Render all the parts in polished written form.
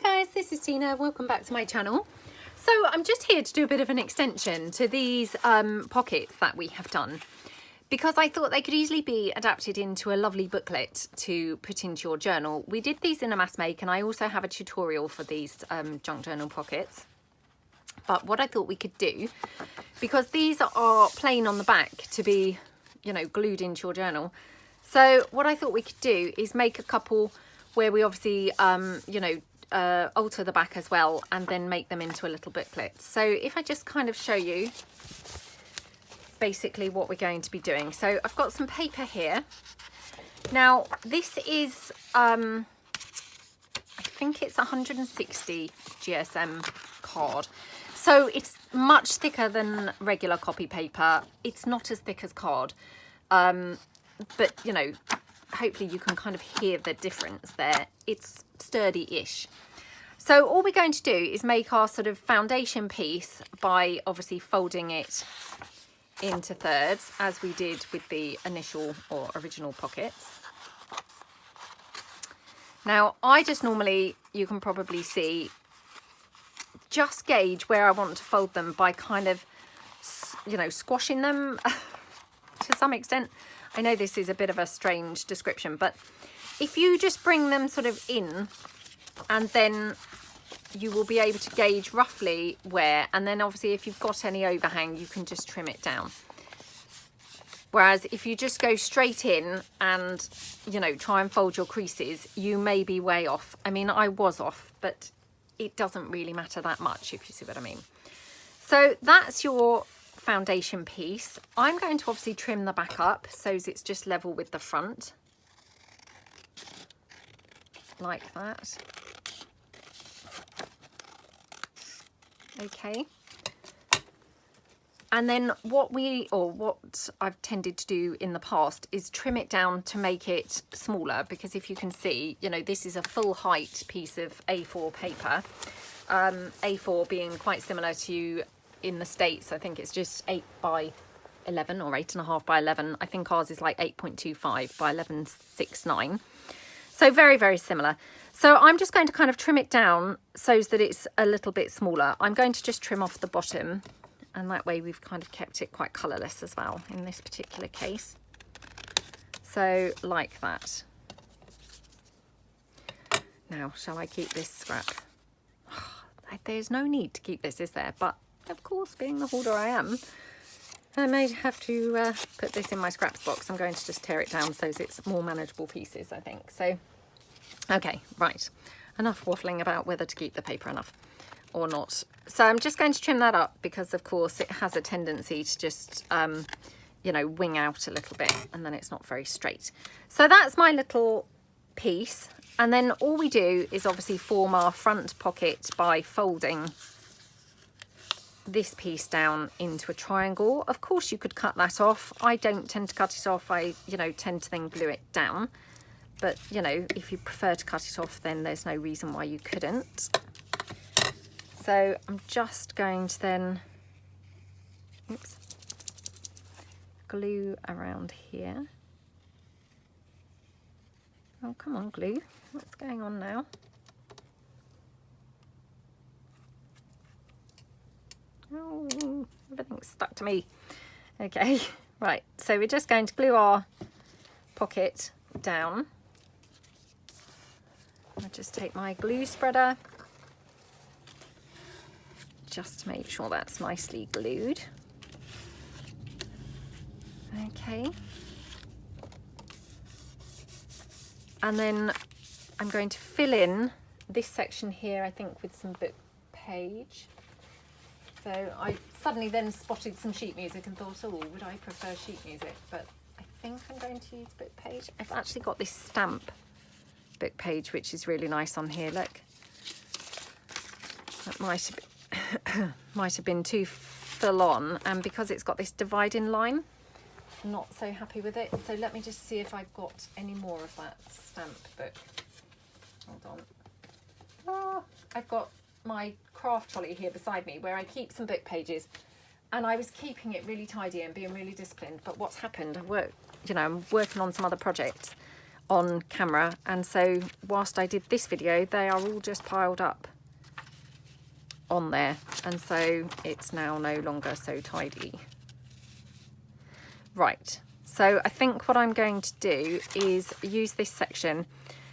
Hi guys, this is Tina. Welcome back to my channel. So I'm just here to do a bit of an extension to these pockets that we have done, because I thought they could easily be adapted into a lovely booklet to put into your journal. We did these in a mass make, and I also have a tutorial for these junk journal pockets. But what I thought we could do, because these are plain on the back to be, you know, glued into your journal. So what I thought we could do is make a couple where we obviously, you know, alter the back as well, and then make them into a little booklet. So if I just kind of show you basically what we're going to be doing. So I've got some paper here. Now this is, I think it's 160 GSM card. So it's much thicker than regular copy paper. It's not as thick as card. But you know, hopefully you can kind of hear the difference there. It's sturdy-ish. So all we're going to do is make our sort of foundation piece by obviously folding it into thirds, as we did with the initial or original pockets. Now I just normally, you can probably see, just gauge where I want to fold them by kind of, you know, squashing them to some extent. I know this is a bit of a strange description, but if you just bring them sort of in, and then you will be able to gauge roughly where, and then obviously if you've got any overhang, you can just trim it down. Whereas if you just go straight in and, you know, try and fold your creases, you may be way off. I mean, I was off, but it doesn't really matter that much, if you see what I mean. So that's your foundation piece. I'm going to obviously trim the back up so it's just level with the front, like that. Okay. And then what I've tended to do in the past is trim it down to make it smaller, because if you can see, you know, this is a full height piece of A4 paper. A4 being quite similar to in the States, I think it's just 8 by 11 or 8.5 by 11. I think ours is like 8.25 by 11.69. So very, very similar. So I'm just going to kind of trim it down so that it's a little bit smaller. I'm going to just trim off the bottom, and that way we've kind of kept it quite colourless as well in this particular case. So like that. Now, shall I keep this scrap? There's no need to keep this, is there? But of course, being the hoarder I am, I may have to put this in my scraps box. I'm going to just tear it down so it's more manageable pieces, I think. So, okay, right. Enough waffling about whether to keep the paper enough or not. So I'm just going to trim that up, because of course it has a tendency to just, you know, wing out a little bit, and then it's not very straight. So that's my little piece. And then all we do is obviously form our front pocket by folding this piece down into a triangle. Of course you could cut that off. I don't tend to cut it off. I, you know, tend to then glue it down. But, you know, if you prefer to cut it off, then there's no reason why you couldn't. So I'm just going to then, oops, glue around here. Oh, come on, glue. What's going on now? Oh, everything's stuck to me. Okay, right. So we're just going to glue our pocket down. I'll just take my glue spreader just to make sure that's nicely glued. Okay. And then I'm going to fill in this section here, I think, with some book page. So I suddenly then spotted some sheet music and thought, oh, would I prefer sheet music? But I think I'm going to use book page. I've actually got this stamp book page, which is really nice on here. Look, that might have been too full on, and because it's got this dividing line, I'm not so happy with it. So let me just see if I've got any more of that stamp book. Hold on. Oh, I've got my craft trolley here beside me where I keep some book pages, and I was keeping it really tidy and being really disciplined. But what's happened, I'm working on some other projects on camera, and so whilst I did this video they are all just piled up on there, and so it's now no longer so tidy. Right, so I think what I'm going to do is use this section.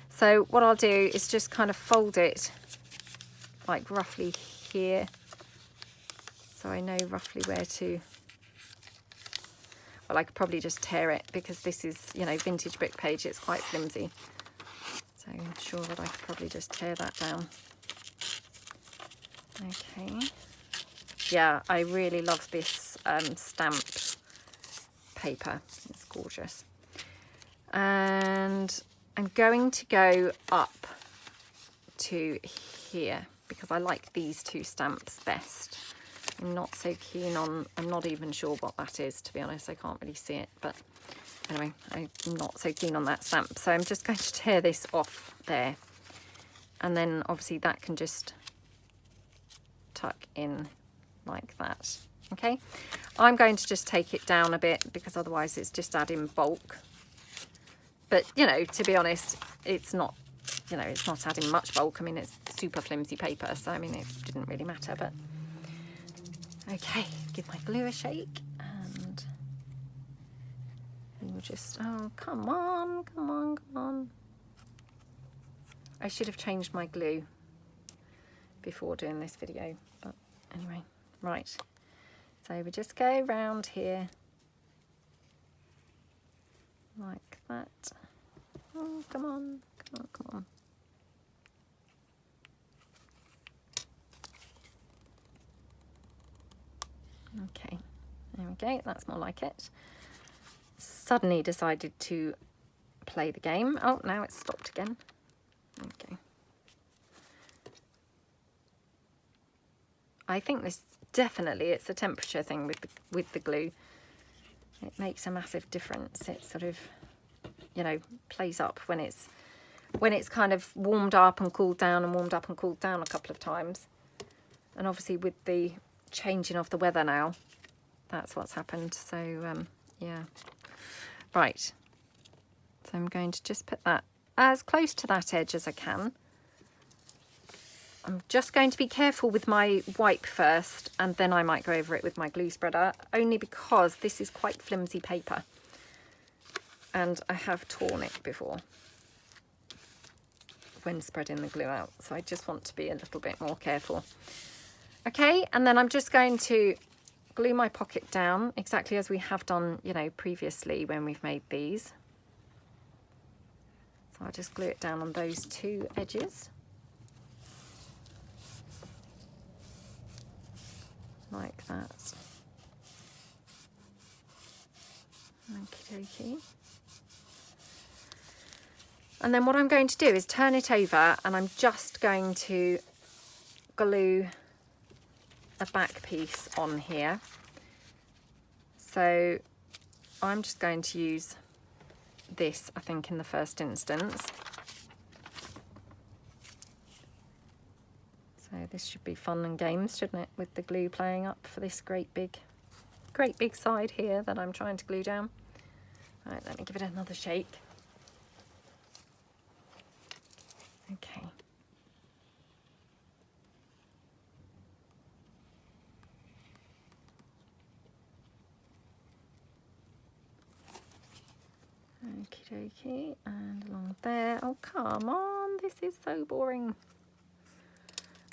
So what I'll do is just kind of fold it like roughly here, so I know roughly where to. Well, I could probably just tear it because this is, you know, vintage book page, it's quite flimsy. So I'm sure that I could probably just tear that down. Okay. Yeah, I really love this stamped paper. It's gorgeous. And I'm going to go up to here because I like these two stamps best. I'm not so keen on, I'm not even sure what that is, to be honest. I can't really see it, but anyway, I'm not so keen on that stamp. So I'm just going to tear this off there. And then obviously that can just tuck in like that. Okay, I'm going to just take it down a bit because otherwise it's just adding bulk. But, you know, to be honest, it's not, you know, it's not adding much bulk. I mean, it's super flimsy paper, so I mean, it didn't really matter, but okay, give my glue a shake, and we'll just, oh, come on, come on, come on. I should have changed my glue before doing this video, but anyway, right. So we just go round here like that. Oh, come on, come on, come on. Okay, there we go, that's more like it. Suddenly decided to play the game. Oh, now it's stopped again. Okay. I think this definitely, it's a temperature thing with the glue. It makes a massive difference. It sort of, you know, plays up when it's kind of warmed up and cooled down and warmed up and cooled down a couple of times. And obviously with the changing of the weather now, that's what's happened. So yeah, right, so I'm going to just put that as close to that edge as I can. I'm just going to be careful with my wipe first, and then I might go over it with my glue spreader, only because this is quite flimsy paper and I have torn it before when spreading the glue out, so I just want to be a little bit more careful. Okay, and then I'm just going to glue my pocket down exactly as we have done, you know, previously when we've made these. So I'll just glue it down on those two edges. Like that. Okie dokie. And then what I'm going to do is turn it over, and I'm just going to glue a back piece on here. So I'm just going to use this, I think, in the first instance. So this should be fun and games, shouldn't it, with the glue playing up for this great big side here that I'm trying to glue down. All right, let me give it another shake. Okay. Okie dokie, and along there. Oh, come on, this is so boring.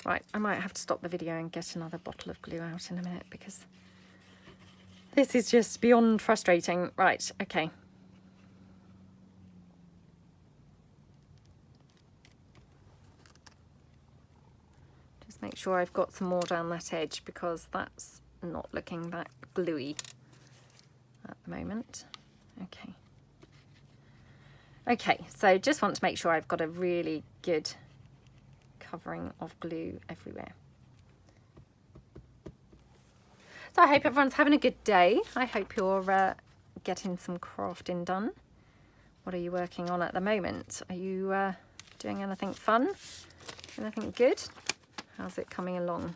Right, I might have to stop the video and get another bottle of glue out in a minute because this is just beyond frustrating. Right, okay. Just make sure I've got some more down that edge because that's not looking that gluey at the moment. Okay. Okay, so just want to make sure I've got a really good covering of glue everywhere. So I hope everyone's having a good day. I hope you're getting some crafting done. What are you working on at the moment? Are you doing anything fun? Anything good? How's it coming along?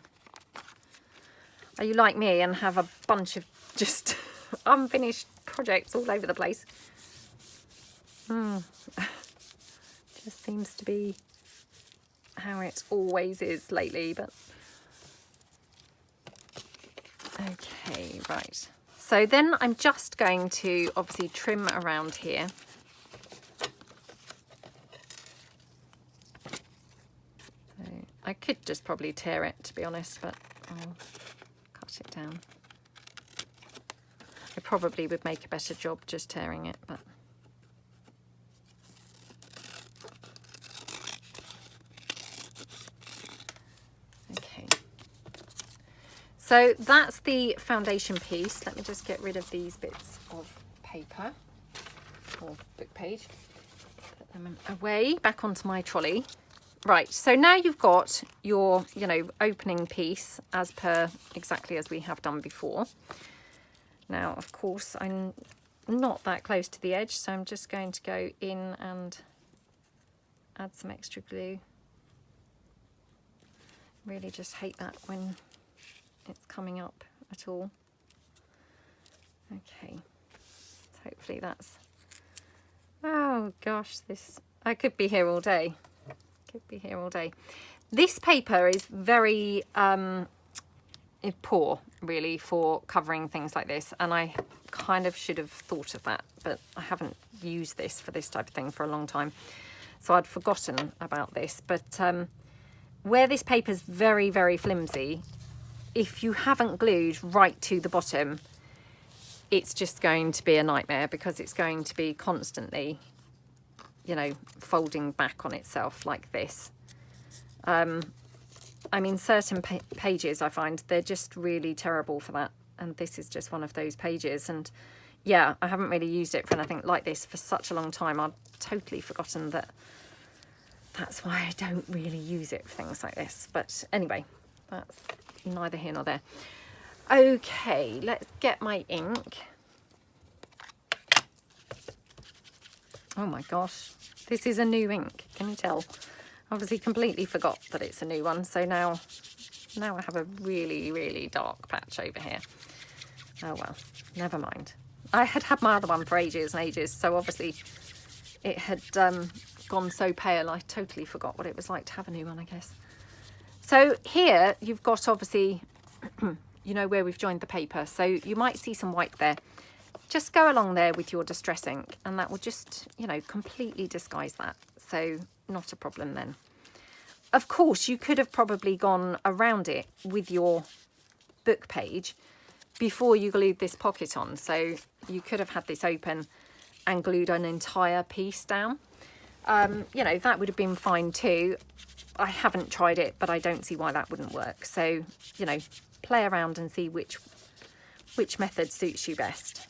Are you like me and have a bunch of just unfinished projects all over the place? Just seems to be how it always is lately, but okay, right. So then I'm just going to obviously trim around here. So I could just probably tear it, to be honest, but I'll cut it down. I probably would make a better job just tearing it, but okay. So that's the foundation piece. Let me just get rid of these bits of paper or book page. Put them away, back onto my trolley. Right, so now you've got your, you know, opening piece as per exactly as we have done before. Now, of course, I'm not that close to the edge, so I'm just going to go in and add some extra glue. Really just hate that when it's coming up at all. Okay, so hopefully that's, oh gosh, this, I could be here all day. Could be here all day. This paper is very poor, really, for covering things like this, and I kind of should have thought of that, but I haven't used this for this type of thing for a long time, so I'd forgotten about this. But where this paper is very, very flimsy, if you haven't glued right to the bottom, it's just going to be a nightmare, because it's going to be constantly, you know, folding back on itself like this. I mean, certain pages I find they're just really terrible for that, and this is just one of those pages. And yeah, I haven't really used it for anything like this for such a long time. I'd totally forgotten that. That's why I don't really use it for things like this. But anyway, that's neither here nor there. Okay, let's get my ink. Oh my gosh, this is a new ink, can you tell? Obviously completely forgot that it's a new one, so now I have a really, really dark patch over here. Oh well, never mind. I had had my other one for ages and ages, so obviously it had gone so pale I totally forgot what it was like to have a new one, I guess. So here you've got, obviously, you know, where we've joined the paper, so you might see some white there. Just go along there with your distress ink, and that will just, you know, completely disguise that. So not a problem then. Of course, you could have probably gone around it with your book page before you glued this pocket on. So you could have had this open and glued an entire piece down. You know, that would have been fine too. I haven't tried it, but I don't see why that wouldn't work. So, you know, play around and see which method suits you best.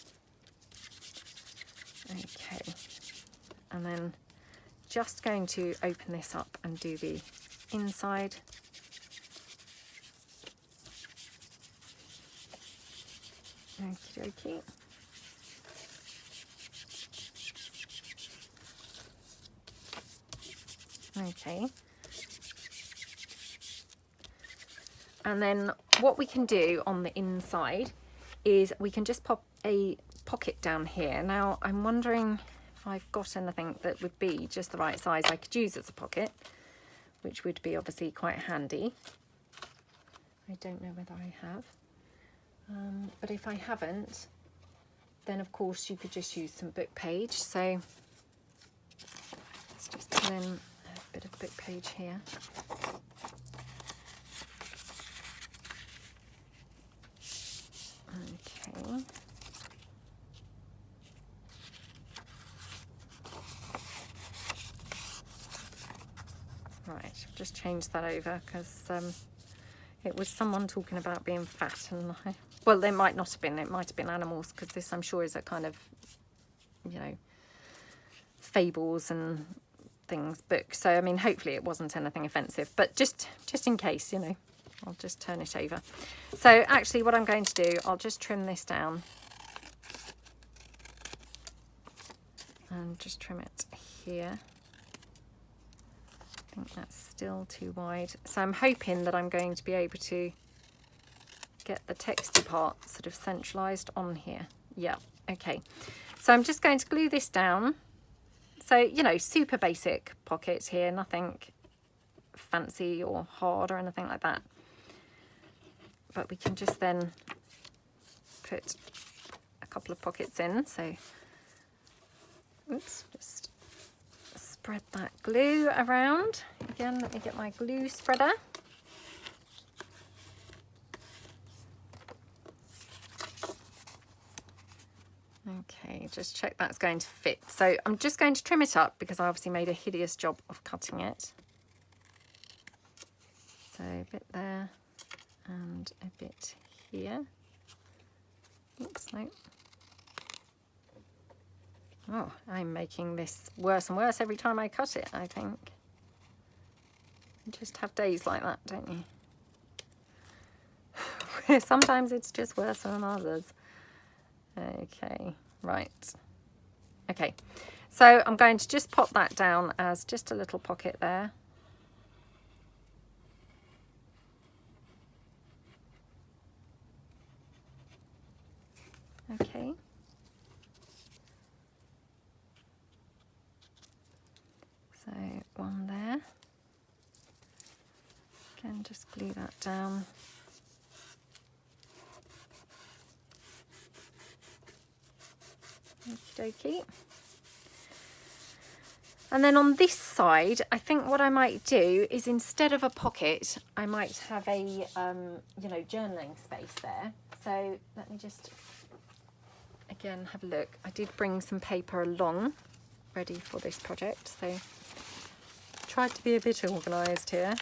Okay, and then just going to open this up and do the inside. Okie dokie. Okay. And then what we can do on the inside is we can just pop a pocket down here. Now I'm wondering if I've got anything that would be just the right size I could use as a pocket, which would be obviously quite handy. I don't know whether I have, but if I haven't, then of course you could just use some book page. So let's just put in a bit of book page here. Okay. Right, I've just changed that over because it was someone talking about being fat, and well, they might not have been. It might have been animals, because this, I'm sure, is a kind of, you know, fables and things book. So I mean, hopefully it wasn't anything offensive, but just in case, you know, I'll just turn it over. So actually, what I'm going to do, I'll just trim this down and just trim it here. I think that's still too wide. So I'm hoping that I'm going to be able to get the texty part sort of centralized on here. Yeah, okay. So I'm just going to glue this down. It's So, you know, super basic pocket here, nothing fancy or hard or anything like that. But we can just then put a couple of pockets in. So, oops, just spread that glue around. Again, let me get my glue spreader. Okay, just check that's going to fit. So I'm just going to trim it up because I obviously made a hideous job of cutting it. So a bit there and a bit here. Oops, no. Oh, I'm making this worse and worse every time I cut it, I think. You just have days like that, don't you? Sometimes it's just worse than others. Okay, right. Okay, so I'm going to just pop that down as just a little pocket there. Okay. So one there. Again, just glue that down. Okie dokie. And then on this side, I think what I might do is instead of a pocket, I might have a, you know, journaling space there. So let me just, again, have a look. I did bring some paper along, ready for this project. So tried to be a bit organised here.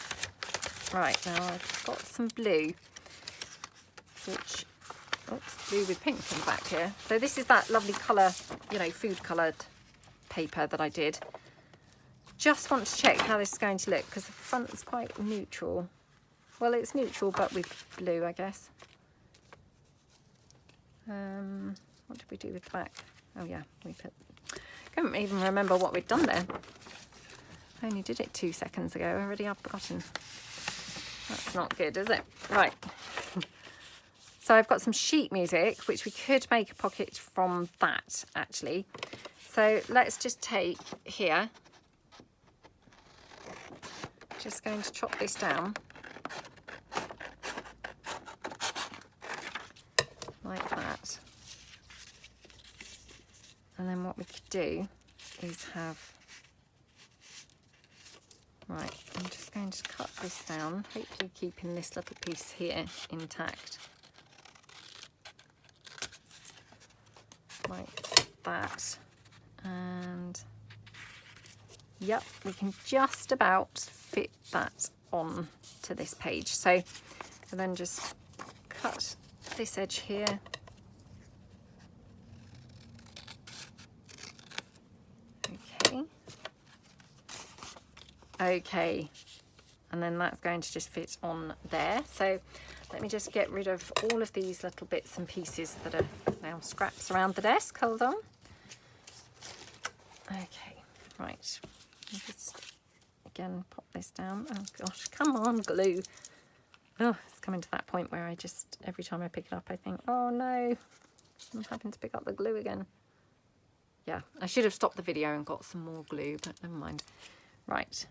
Right, now I've got some blue, which, oops, blue with pink in the back here. So this is that lovely colour, you know, food coloured paper that I did. Just want to check how this is going to look because the front is quite neutral. Well, it's neutral, but with blue, I guess. What did we do with the back? Oh yeah, we put, can't even remember what we'd done there. I only did it 2 seconds ago, already I've forgotten. That's not good, is it? Right. So I've got some sheet music, which we could make a pocket from that, actually. So let's just take here. Just going to chop this down. Like that. And then what we could do is have, right, I'm just going to cut this down, hopefully keeping this little piece here intact. Like that. And yep, we can just about fit that on to this page. So and then just cut this edge here. Okay. Okay. And then that's going to just fit on there. So let me just get rid of all of these little bits and pieces that are now scraps around the desk. Hold on. Okay, right. I'll just again pop this down. Oh gosh, come on, glue. Oh, it's coming to that point where I just, every time I pick it up, I think, oh no, I'm having to pick up the glue again. Yeah, I should have stopped the video and got some more glue, but never mind. Right.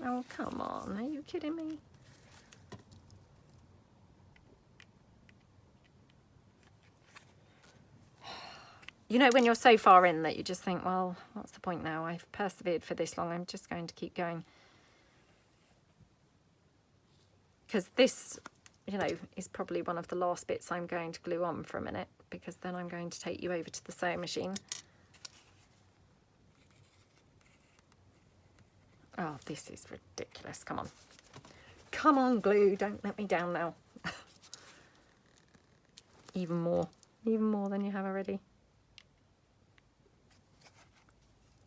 Oh, come on, are you kidding me? You know, when you're so far in that you just think, well, what's the point now? I've persevered for this long. I'm just going to keep going. Because this, you know, is probably one of the last bits I'm going to glue on for a minute, because then I'm going to take you over to the sewing machine. Oh, this is ridiculous. Come on. Come on, glue. Don't let me down now. Even more than you have already.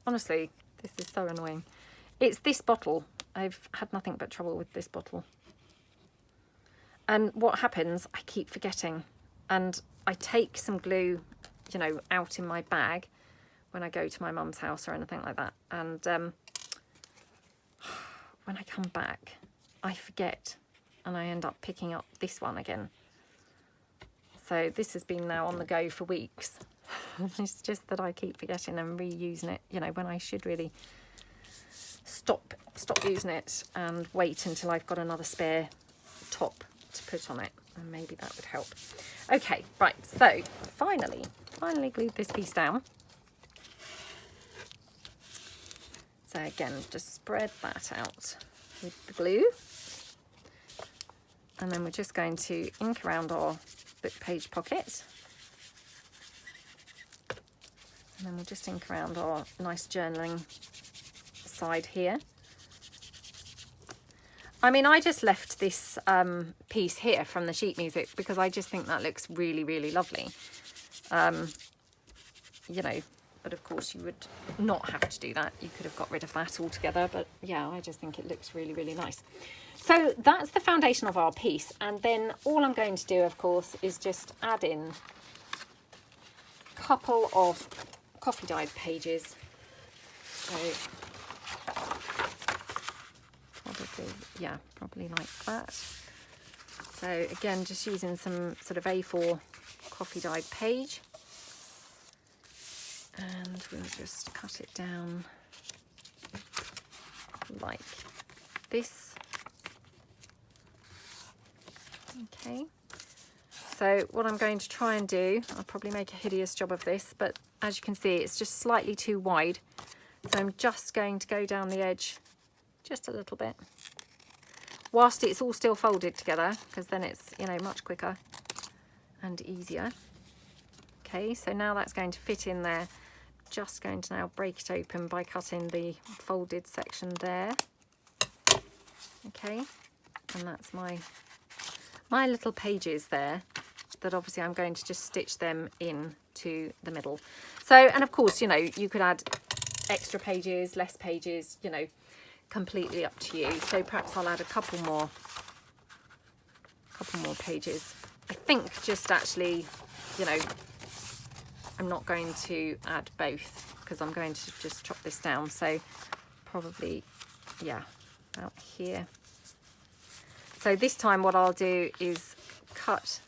Honestly, this is so annoying. It's this bottle. I've had nothing but trouble with this bottle. And what happens, I keep forgetting. And I take some glue, you know, out in my bag when I go to my mum's house or anything like that. And when I come back, I forget. And I end up picking up this one again. So this has been now on the go for weeks. It's just that I keep forgetting and reusing it, you know, when I should really stop using it and wait until I've got another spare top to put on it, and maybe that would help. Okay, right, so finally glued this piece down. So again, just spread that out with the glue, and then we're just going to ink around our book page pocket, and then we'll just ink around our nice journaling side here. I mean, I just left this piece here from the sheet music because I just think that looks really, really lovely. You know, but of course you would not have to do that. You could have got rid of that altogether, but yeah, I just think it looks really, really nice. So that's the foundation of our piece, and then all I'm going to do, of course, is just add in a couple of coffee dyed pages. So probably like that. So again, just using some sort of A4 coffee dyed page, and we'll just cut it down like this. Okay, so what I'm going to try and do, I'll probably make a hideous job of this, but as you can see, it's just slightly too wide, so I'm just going to go down the edge just a little bit, whilst it's all still folded together, because then it's, you know, much quicker and easier. Okay, so now that's going to fit in there. Just going to now break it open by cutting the folded section there. Okay, and that's my little pages there, that obviously I'm going to just stitch them in to the middle. So, and of course, you know, you could add extra pages, less pages, you know, completely up to you. So perhaps I'll add a couple more pages. I think just actually, you know, I'm not going to add both because I'm going to just chop this down. So probably, yeah, about here. So this time what I'll do is cut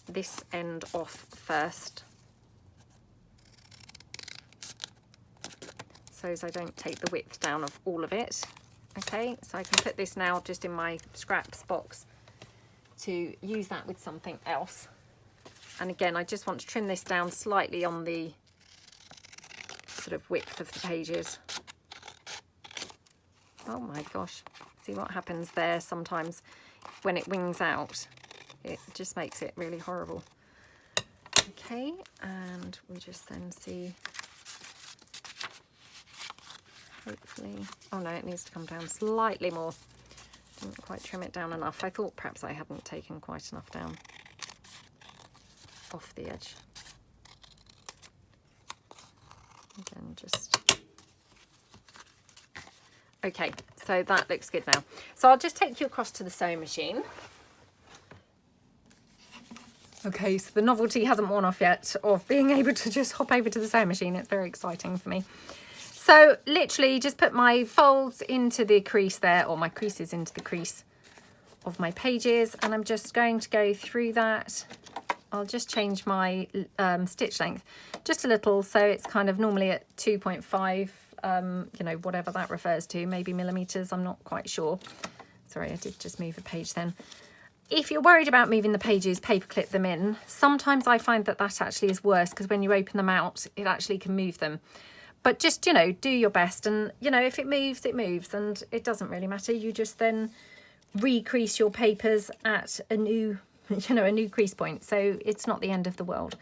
this end off first, so as I don't take the width down of all of it. Okay, so I can put this now just in my scraps box to use that with something else. And again, I just want to trim this down slightly on the sort of width of the pages. Oh my gosh, see what happens there sometimes when it wings out. It just makes it really horrible. Okay, and we just then see, hopefully, oh no, it needs to come down slightly more. Didn't quite trim it down enough. I thought perhaps I hadn't taken quite enough down off the edge. Again, just, okay, so that looks good now. So I'll just take you across to the sewing machine. Okay, so the novelty hasn't worn off yet of being able to just hop over to the sewing machine. It's very exciting for me. So literally just put my folds into the crease there, or my creases into the crease of my pages, and I'm just going to go through that. I'll just change my stitch length just a little, so it's kind of normally at 2.5, you know, whatever that refers to, maybe millimeters, I'm not quite sure. Sorry, I did just move a page then. If you're worried about moving the pages, paper clip them in. Sometimes I find that that actually is worse, because when you open them out, it actually can move them. But just, you know, do your best, and, you know, if it moves, and it doesn't really matter. You just then recrease your papers at a new, you know, a new crease point, so it's not the end of the world.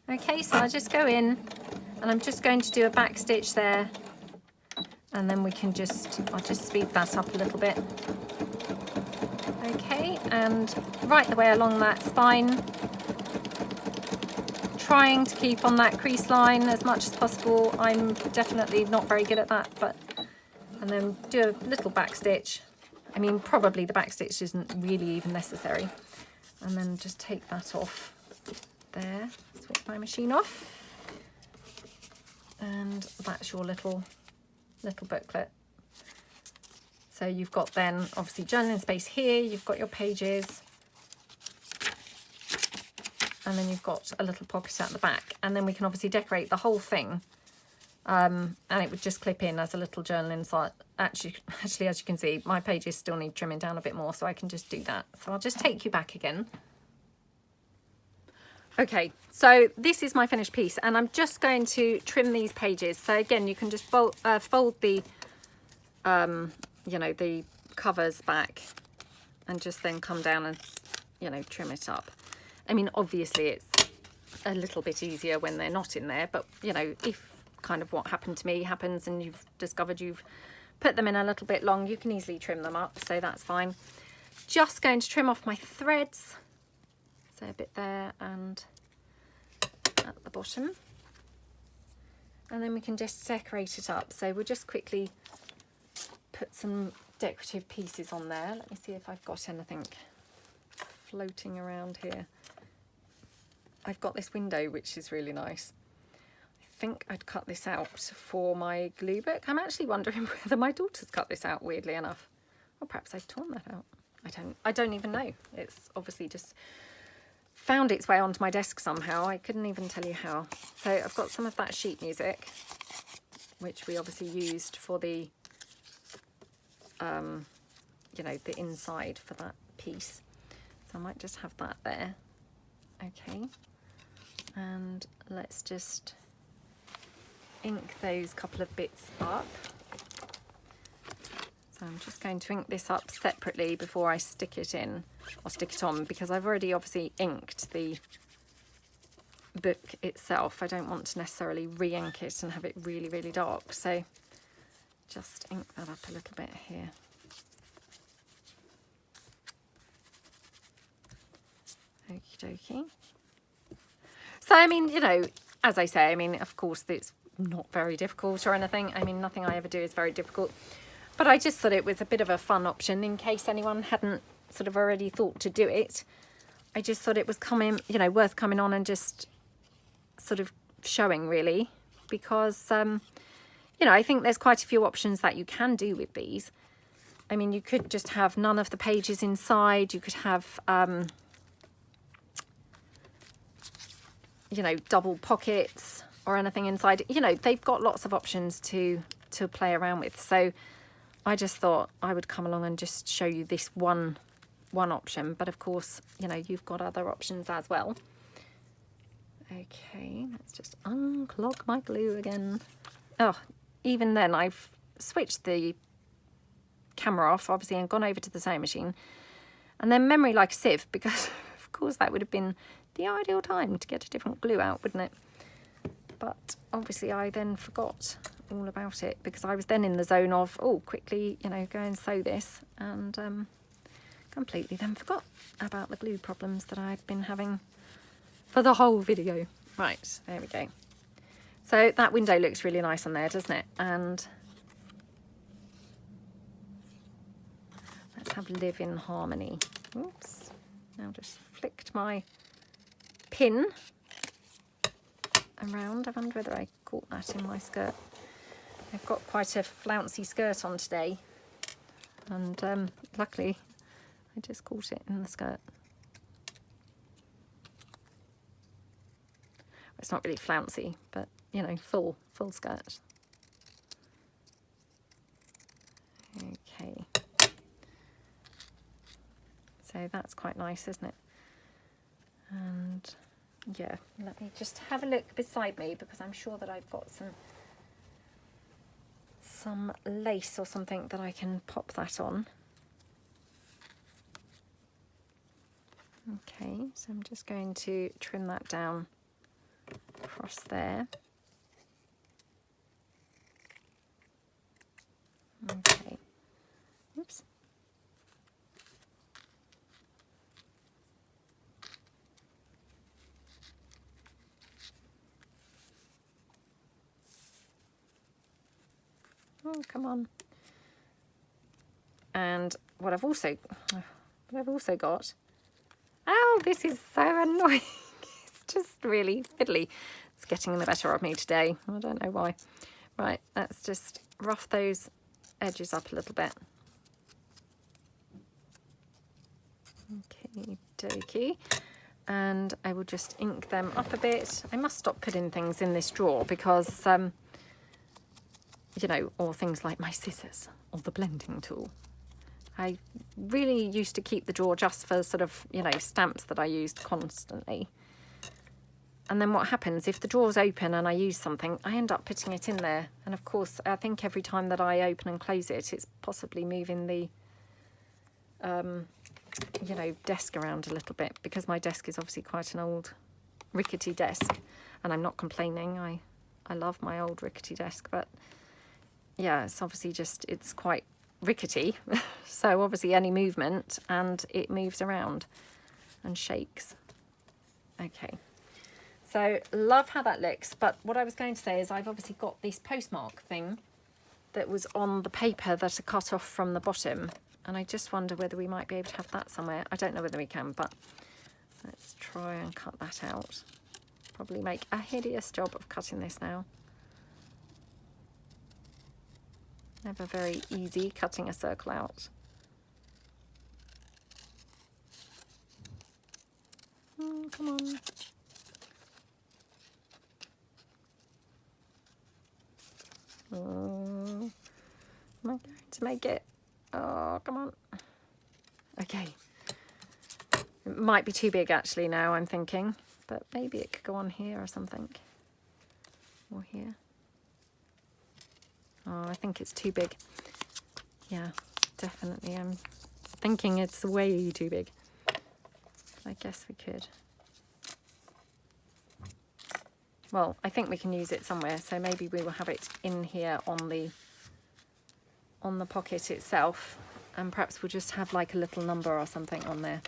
Okay, so I'll just go in, and I'm just going to do a back stitch there, and then we can just, I'll just speed that up a little bit. Okay, and right the way along that spine, trying to keep on that crease line as much as possible. I'm definitely not very good at that, but, and then do a little back stitch. I mean, probably the back stitch isn't really even necessary. And then just take that off there, switch my machine off. And that's your little booklet. So you've got then obviously journaling space here, you've got your pages. and then you've got a little pocket at the back, and then we can obviously decorate the whole thing, and it would just clip in as a little journal inside. Actually, as you can see, my pages still need trimming down a bit more, so I can just do that. So I'll just take you back again. Okay, so this is my finished piece, and I'm just going to trim these pages. So again, you can just fold the, you know, the covers back, and just then come down and, you know, trim it up. I mean, obviously it's a little bit easier when they're not in there, but you know, if kind of what happened to me happens and you've discovered you've put them in a little bit long, you can easily trim them up, so that's fine. Just going to trim off my threads, so a bit there and at the bottom, and then we can just decorate it up. So we'll just quickly put some decorative pieces on there. Let me see if I've got anything floating around here. I've got this window, which is really nice. I think I'd cut this out for my glue book. I'm actually wondering whether my daughter's cut this out, weirdly enough, or perhaps I've torn that out. I don't even know. It's obviously just found its way onto my desk somehow. I couldn't even tell you how. So I've got some of that sheet music, which we obviously used for the you know, the inside for that piece. So I might just have that there. Okay, and let's just ink those couple of bits up. So I'm just going to ink this up separately before I stick it in, or stick it on, because I've already obviously inked the book itself. I don't want to necessarily re-ink it and have it really, really dark. So just ink that up a little bit here. Okie dokie. So, I mean, you know, as I say, I mean, of course, it's not very difficult or anything. I mean, nothing I ever do is very difficult. But I just thought it was a bit of a fun option in case anyone hadn't sort of already thought to do it. I just thought it was you know, worth coming on and just sort of showing, really, because, you know, I think there's quite a few options that you can do with these. I mean, you could just have none of the pages inside. You could have, you know, double pockets or anything inside. You know, they've got lots of options to play around with. So I just thought I would come along and just show you this one option. But of course, you know, you've got other options as well. Okay, let's just unclog my glue again. Oh, even then I've switched the camera off, obviously, and gone over to the sewing machine. And then memory like a sieve, because of course that would have been the ideal time to get a different glue out, wouldn't it? But obviously I then forgot all about it, because I was then in the zone of, oh, quickly, you know, go and sew this, and completely then forgot about the glue problems that I'd been having for the whole video. Right, there we go. So that window looks really nice on there, doesn't it? And let's have live in harmony. Oops, now just flicked my pin around. I wonder whether I caught that in my skirt. I've got quite a flouncy skirt on today, and luckily I just caught it in the skirt. It's not really flouncy, but you know, full skirt. Okay, so that's quite nice, isn't it? And yeah, let me just have a look beside me, because I'm sure that I've got some lace or something that I can pop that on. Okay, so I'm just going to trim that down across there. Okay, oops. Oh, come on. And what I've also got, oh, this is so annoying. It's just really fiddly. It's getting the better of me today. I don't know why. Right, let's just rough those edges up a little bit. Okay, dokie. and I will just ink them up a bit. I must stop putting things in this drawer because, you know, or things like my scissors or the blending tool. I really used to keep the drawer just for sort of, you know, stamps that I used constantly. And then what happens, if the drawer's open and I use something, I end up putting it in there. And of course, I think every time that I open and close it, it's possibly moving the, you know, desk around a little bit, because my desk is obviously quite an old rickety desk. And I'm not complaining. I love my old rickety desk, but yeah, it's obviously just, it's quite rickety. So obviously any movement and it moves around and shakes. Okay. So love how that looks, but what I was going to say is I've obviously got this postmark thing that was on the paper that are cut off from the bottom, and I just wonder whether we might be able to have that somewhere. I don't know whether we can, but let's try and cut that out. Probably make a hideous job of cutting this now. Never very easy cutting a circle out. Come on. Am I going to make it? Oh, come on. Okay. It might be too big actually now, I'm thinking, but maybe it could go on here or something. Or here. Oh, I think it's too big. Yeah, definitely. I'm thinking it's way too big. I guess we could. Well, I think we can use it somewhere, so maybe we will have it in here on the pocket itself, and perhaps we'll just have like a little number or something on there.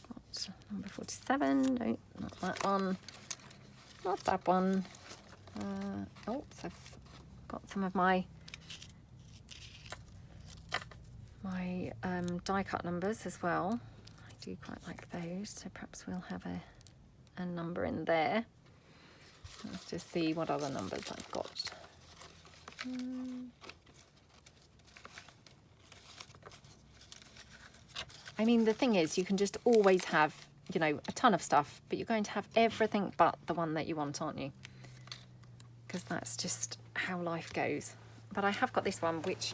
Got number 47. No, not that one. Not that one. Oh, so I've got some of my die cut numbers as well. I do quite like those, so perhaps we'll have a number in there. Let's just see what other numbers I've got. I mean, the thing is, you can just always have, you know, a ton of stuff, but you're going to have everything but the one that you want, aren't you? Because that's just how life goes. But I have got this one, which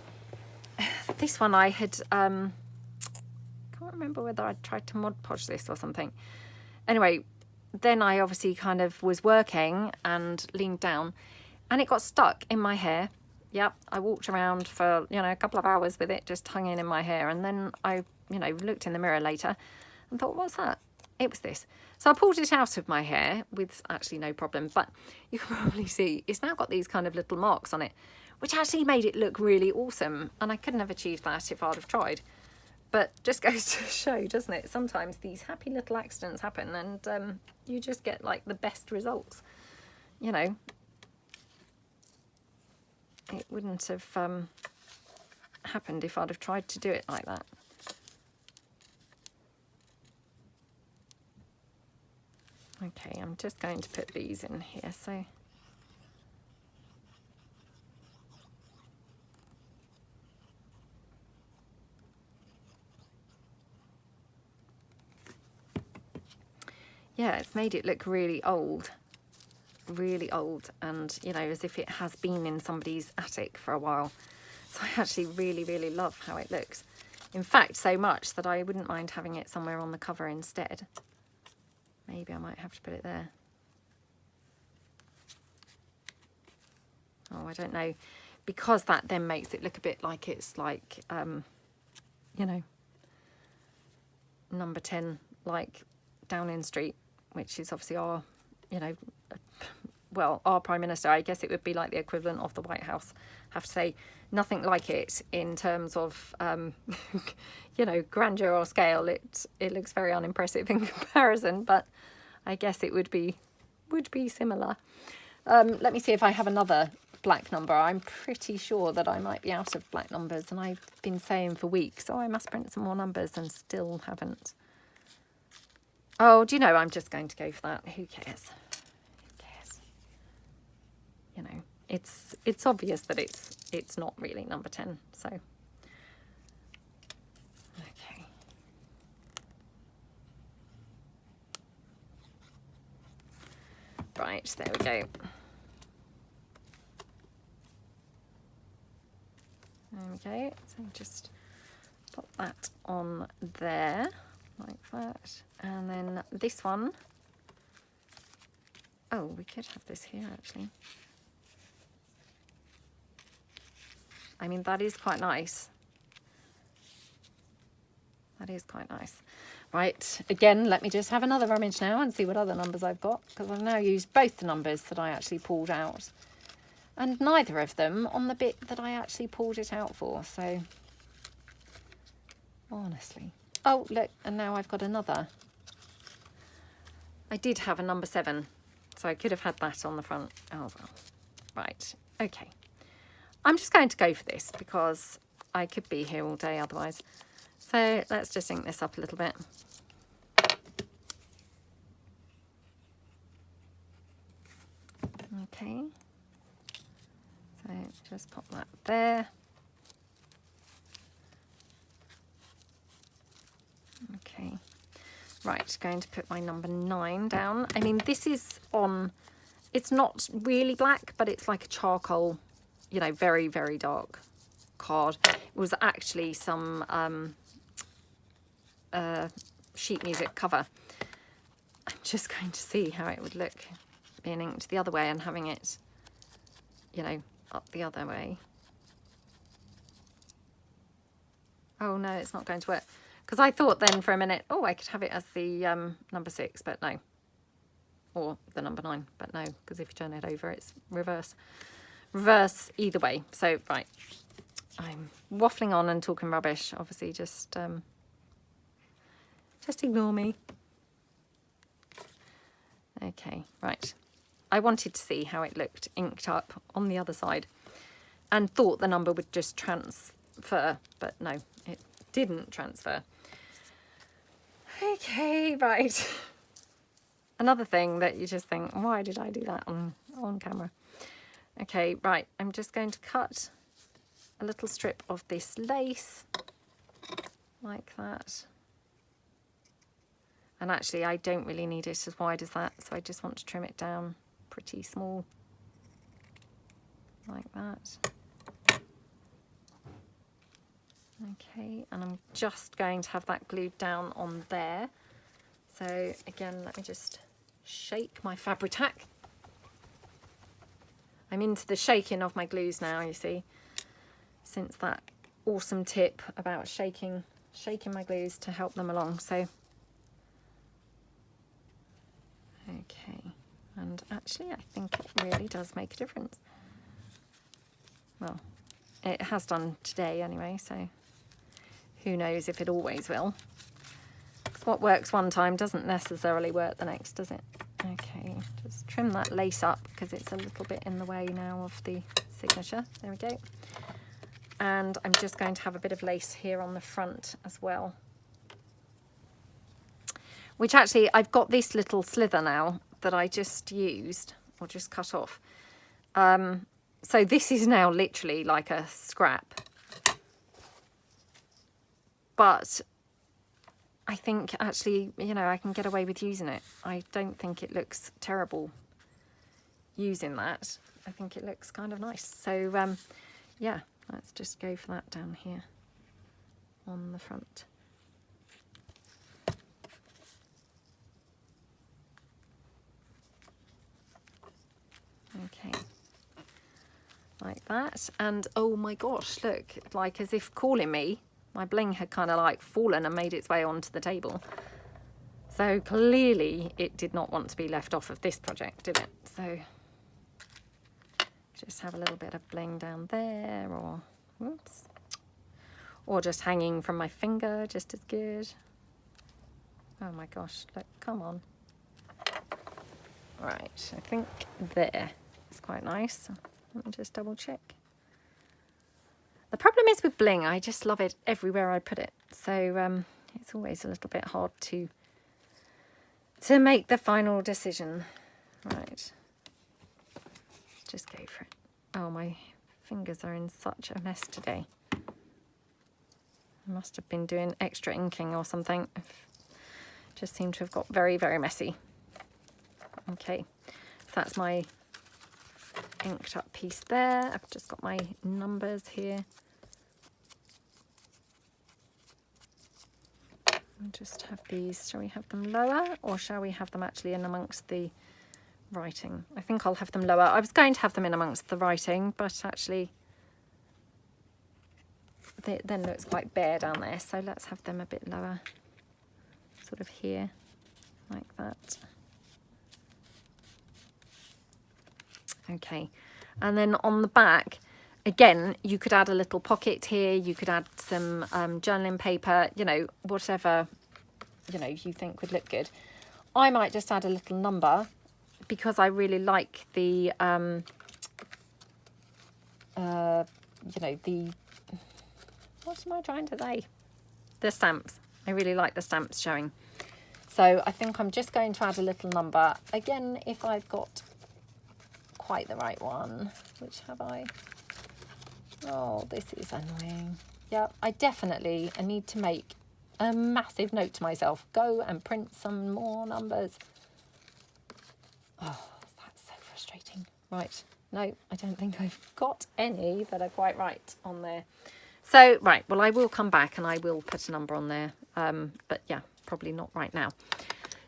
this one I had can't remember whether I tried to Mod Podge this or something. Anyway, then I obviously kind of was working and leaned down, and it got stuck in my hair. Yep, I walked around for, you know, a couple of hours with it just hanging in my hair, and then I, you know, looked in the mirror later and thought, what's that? It was this. So I pulled it out of my hair with actually no problem, but you can probably see it's now got these kind of little marks on it, which actually made it look really awesome, and I couldn't have achieved that if I'd have tried. But just goes to show, doesn't it? Sometimes these happy little accidents happen, and you just get like the best results. You know, it wouldn't have happened if I'd have tried to do it like that. Okay, I'm just going to put these in here. So yeah, it's made it look really old, and, you know, as if it has been in somebody's attic for a while. So I actually really love how it looks. In fact, so much that I wouldn't mind having it somewhere on the cover instead. Maybe I might have to put it there. Oh, I don't know, because that then makes it look a bit like it's like, you know, number 10, like Downing Street, which is obviously our, you know, well, our Prime Minister. I guess it would be like the equivalent of the White House. I have to say, nothing like it in terms of, you know, grandeur or scale. It looks very unimpressive in comparison, but I guess it would be similar. Let me see if I have another black number. I'm pretty sure that I might be out of black numbers, and I've been saying for weeks, oh, I must print some more numbers, and still haven't. Oh, do you know, I'm just going to go for that. Who cares? Who cares? You know, it's obvious that it's not really number 10, so. Okay. Right, there we go. There we go. So just pop that on there like that. And then this one. Oh, we could have this here actually. I mean, that is quite nice. That is quite nice. Right, again, let me just have another rummage now and see what other numbers I've got, because I've now used both the numbers that I actually pulled out. And neither of them on the bit that I actually pulled it out for, so honestly. Oh, look, and now I've got another. I did have a number 7, so I could have had that on the front. Oh, well. Right, okay. I'm just going to go for this because I could be here all day otherwise. So let's just ink this up a little bit. Okay. So just pop that there. Okay. Right, going to put my number 9 down. I mean, this is on, it's not really black, but it's like a charcoal, you know, very, very dark card. It was actually some sheet music cover. I'm just going to see how it would look being inked the other way and having it, you know, up the other way. Oh no, it's not going to work. Because I thought then for a minute, oh, I could have it as the number 6, but no. Or the number 9, but no, because if you turn it over, it's reverse. Reverse either way. So, right, I'm waffling on and talking rubbish. Obviously, just ignore me. Okay, right. I wanted to see how it looked inked up on the other side and thought the number would just transfer, but no, it didn't transfer. Okay, right. Another thing that you just think, why did I do that on camera? Okay, right, I'm just going to cut a little strip of this lace like that. And actually, I don't really need it as wide as that, so I just want to trim it down pretty small, like that. Okay, and I'm just going to have that glued down on there. So again, let me just shake my Fabri-Tac. I'm into the shaking of my glues now, you see, since that awesome tip about shaking my glues to help them along. So, okay, and actually I think it really does make a difference. Well, it has done today anyway, so who knows if it always will. What works one time doesn't necessarily work the next, does it? Okay, just trim that lace up because it's a little bit in the way now of the signature. There we go. And I'm just going to have a bit of lace here on the front as well. Which actually, I've got this little slither now that I just used, or just cut off. So this is now literally like a scrap. But I think actually, you know, I can get away with using it. I don't think it looks terrible using that. I think it looks kind of nice. So, yeah, let's just go for that down here on the front. Okay, like that. And oh my gosh, look, like as if calling me. My bling had kind of like fallen and made its way onto the table. So clearly it did not want to be left off of this project, did it? So just have a little bit of bling down there, or whoops, or just hanging from my finger, just as good. Oh my gosh, look, come on. Right, I think there is quite nice. Let me just double check. The problem is with bling, I just love it everywhere I put it. So it's always a little bit hard to make the final decision. Right, let's just go for it. Oh, my fingers are in such a mess today. I must have been doing extra inking or something. Just seem to have got very, very messy. Okay, that's my inked up piece there. I've just got my numbers here. I'll just have these. Shall we have them lower, or shall we have them actually in amongst the writing? I think I'll have them lower. I was going to have them in amongst the writing, but actually it then looks quite bare down there, so let's have them a bit lower, sort of here, like that. Okay, and then on the back, again, you could add a little pocket here, you could add some journaling paper, you know, whatever, you know, you think would look good. I might just add a little number because I really like the, you know, the, what am I trying to say? The stamps. I really like the stamps showing. So I think I'm just going to add a little number. Again, if I've got quite the right one, which have I? Oh, this is annoying. Yeah, I need to make a massive note to myself. Go and print some more numbers. Oh, that's so frustrating. Right, no, I don't think I've got any that are quite right on there. So, right, well, I will come back and I will put a number on there. But yeah, probably not right now.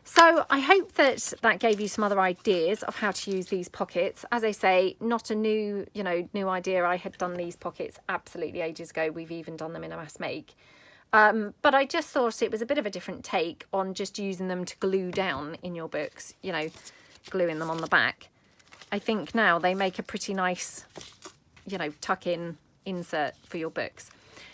So I hope that that gave you some other ideas of how to use these pockets. As I say, not a new, you know, new idea. I had done these pockets absolutely ages ago. We've even done them in a mass make. But I just thought it was a bit of a different take on just using them to glue down in your books, you know, gluing them on the back. I think now they make a pretty nice, you know, tuck in insert for your books.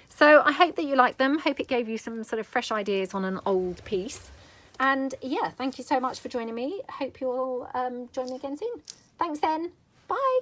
So I hope that you like them. Hope it gave you some sort of fresh ideas on an old piece. And yeah, thank you so much for joining me. Hope you'll join me again soon. Thanks then. Bye.